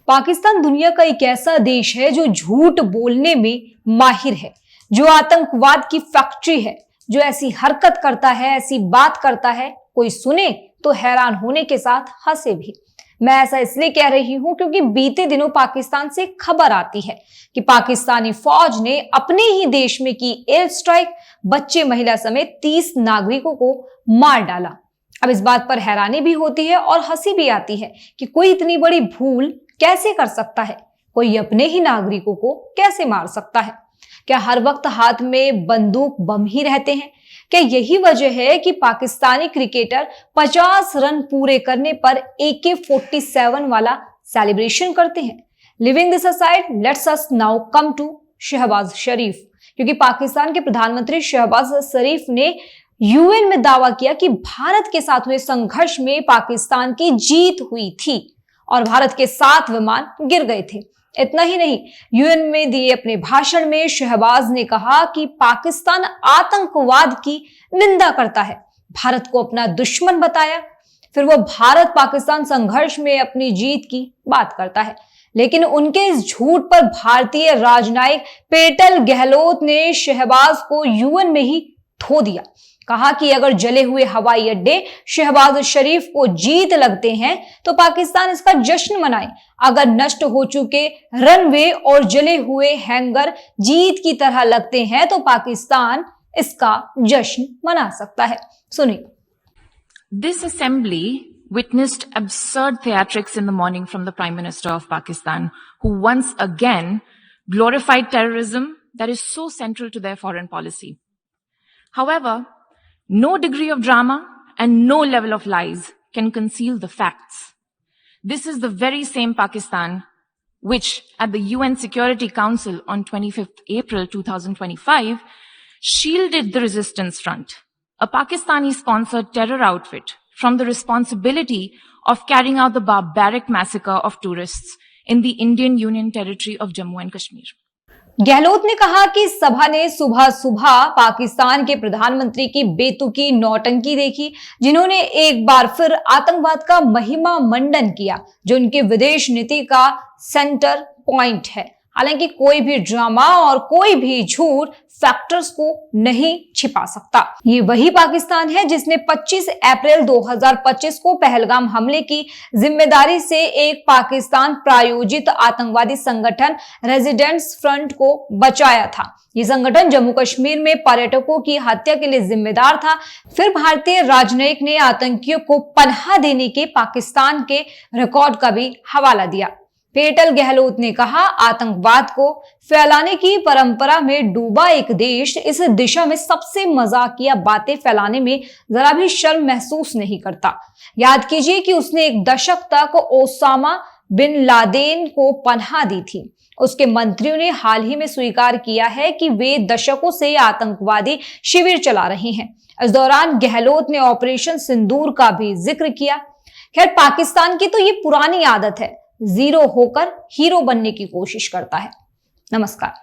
पाकिस्तान दुनिया का एक ऐसा देश है जो झूठ बोलने में माहिर है, जो आतंकवाद की फैक्ट्री है, जो ऐसी हरकत करता है, ऐसी बात करता है, कोई सुने तो हैरान होने के साथ हंसे भी। मैं ऐसा इसलिए कह रही हूं क्योंकि बीते दिनों पाकिस्तान से खबर आती है कि पाकिस्तानी फौज ने अपने ही देश में की एयर स्ट्राइक, बच्चे महिला समेत 30 नागरिकों को मार डाला। अब इस बात पर हैरानी भी होती है और हंसी भी आती है कि कोई इतनी बड़ी भूल कैसे कर सकता है, कोई अपने ही नागरिकों को कैसे मार सकता है। क्या हर वक्त हाथ में बंदूक बम ही रहते हैं? क्या यही वजह है कि पाकिस्तानी क्रिकेटर 50 रन पूरे करने पर AK-47 वाला सेलिब्रेशन करते हैं? Living this aside, let's us now come to Shahbaz Sharif, क्योंकि पाकिस्तान के प्रधानमंत्री शहबाज शरीफ ने UN में दावा किया कि भारत के साथ हुए संघर्ष में पाकिस्तान की जीत हुई थी और भारत के 7 विमान गिर गए थे। इतना ही नहीं, UN में दिए अपने भाषण में शहबाज ने कहा कि पाकिस्तान आतंकवाद की निंदा करता है, भारत को अपना दुश्मन बताया। फिर वो भारत पाकिस्तान संघर्ष में अपनी जीत की बात करता है, लेकिन उनके इस झूठ पर भारतीय राजनयिक पेटल गहलोत ने शहबाज को UN में ही धो दिया। कहा कि अगर जले हुए हवाई अड्डे शहबाज शरीफ को जीत लगते हैं तो पाकिस्तान इसका जश्न मनाए, अगर नष्ट हो चुके रनवे और जले हुए हैंगर जीत की तरह लगते हैं तो पाकिस्तान इसका जश्न मना सकता है। सुनिए। This assembly witnessed absurd theatrics in the morning from the Prime Minister of Pakistan, who once again glorified terrorism that is so central to their foreign policy. However, no degree of drama and no level of lies can conceal the facts. This is the very same Pakistan which, at the UN Security Council on 25th April 2025, shielded the Resistance Front, a Pakistani-sponsored terror outfit, from the responsibility of carrying out the barbaric massacre of tourists in the Indian Union territory of Jammu and Kashmir. Gehlot ने कहा कि सभा ने सुबह सुबह पाकिस्तान के प्रधानमंत्री की बेतुकी नौटंकी देखी, जिन्होंने एक बार फिर आतंकवाद का महिमा मंडन किया, जो उनकी विदेश नीति का सेंटर पॉइंट है। हालांकि कोई भी ड्रामा और कोई भी झूठ फैक्टर्स को नहीं छिपा सकता। ये वही पाकिस्तान है जिसने 25 अप्रैल 2025 को पहलगाम हमले की जिम्मेदारी से एक पाकिस्तान प्रायोजित आतंकवादी संगठन रेजिडेंट्स फ्रंट को बचाया था। ये संगठन जम्मू कश्मीर में पर्यटकों की हत्या के लिए जिम्मेदार था। फिर भारतीय राजनयिक ने आतंकियों को पनाह देने के पाकिस्तान के रिकॉर्ड का भी हवाला दिया। पेटल गहलोत ने कहा, आतंकवाद को फैलाने की परंपरा में डूबा एक देश इस दिशा में सबसे मजाकिया बातें फैलाने में जरा भी शर्म महसूस नहीं करता। याद कीजिए कि उसने एक दशक तक ओसामा बिन लादेन को पनाह दी थी। उसके मंत्रियों ने हाल ही में स्वीकार किया है कि वे दशकों से आतंकवादी शिविर चला रहे हैं। इस दौरान गहलोत ने ऑपरेशन सिंदूर का भी जिक्र किया। खैर, पाकिस्तान की तो ये पुरानी आदत है, जीरो होकर हीरो बनने की कोशिश करता है। नमस्कार।